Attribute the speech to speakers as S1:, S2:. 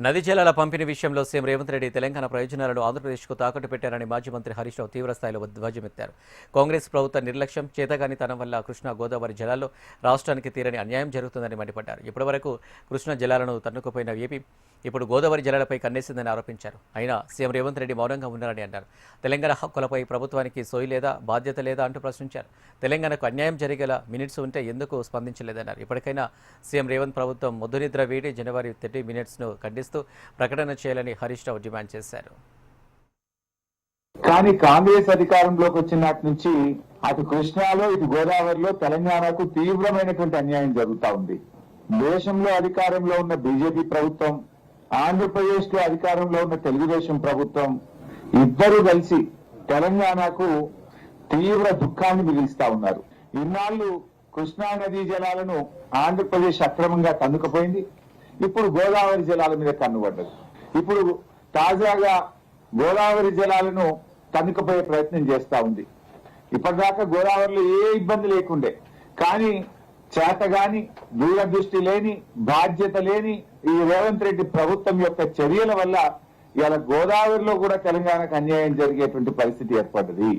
S1: నదీ జలాల పంపిణీ విషయంలో సీఎం రేవంత్ రెడ్డి తెలంగాణ ప్రయోజనాలను ఆంధ్రప్రదేశ్కు తాకట్టు పెట్టారని మాజీ మంత్రి హరీష్ రావు తీవ్రస్థాయిలో ధ్వజమెత్తారు. కాంగ్రెస్ ప్రభుత్వ నిర్లక్ష్యం, చేతగానితనం వల్ల కృష్ణా గోదావరి జలాల్లో రాష్ట్రానికి తీరని అన్యాయం జరుగుతుందని మండిపడ్డారు. ఇప్పటివరకు కృష్ణా జలాలను తన్నుకుపోయిన ఏపీ ఇప్పుడు గోదావరి జలాలపై కన్నేసిందని ఆరోపించారు. అయినా సీఎం రేవంత్ రెడ్డి మౌనంగా ఉన్నారని అన్నారు. తెలంగాణ హక్కులపై ప్రభుత్వానికి సోయి లేదా, బాధ్యత లేదా అంటూ ప్రశ్నించారు. తెలంగాణకు అన్యాయం జరిగేలా మినిట్స్ ఉంటే ఎందుకు స్పందించలేదన్నారు. ఇప్పటికైనా సీఎం రేవంత్ ప్రభుత్వం ముద్దునిద్ర వీడి జనవరి 30 మినిట్స్ను ఖండిస్తూ ప్రకటన చేయాలని హరీష్ రావు డిమాండ్ చేశారు.
S2: కానీ కాంగ్రెస్ అధికారంలోకి వచ్చినట్టు నుంచి అటు కృష్ణాలో ఇటు గోదావరిలో తెలంగాణకు తీవ్రమైనటువంటి అన్యాయం జరుగుతా ఉంది. దేశంలో అధికారంలో ఉన్న బీజేపీ ప్రభుత్వం, ఆంధ్రప్రదేశ్ లో అధికారంలో ఉన్న తెలుగుదేశం ప్రభుత్వం ఇద్దరు కలిసి తెలంగాణకు తీవ్ర దుఃఖాన్ని మిగిలిస్తా ఉన్నారు. ఇన్నాళ్లు కృష్ణా నదీ జలాలను ఆంధ్రప్రదేశ్ అక్రమంగా తన్నుకుపోయింది. ఇప్పుడు గోదావరి జలాల మీద కన్నుపడ్డది. ఇప్పుడు తాజాగా గోదావరి జలాలను తన్నుకుపోయే ప్రయత్నం చేస్తా ఉంది. ఇప్పటిదాకా గోదావరిలో ఏ ఇబ్బంది లేకుండే, కానీ చేతగాని, దూరదృష్టి లేని, బాధ్యత లేని ఈ రేవంత్ రెడ్డి ప్రభుత్వం యొక్క చర్యల వల్ల ఇవాళ గోదావరిలో కూడా తెలంగాణకు అన్యాయం జరిగేటువంటి పరిస్థితి ఏర్పడ్డది.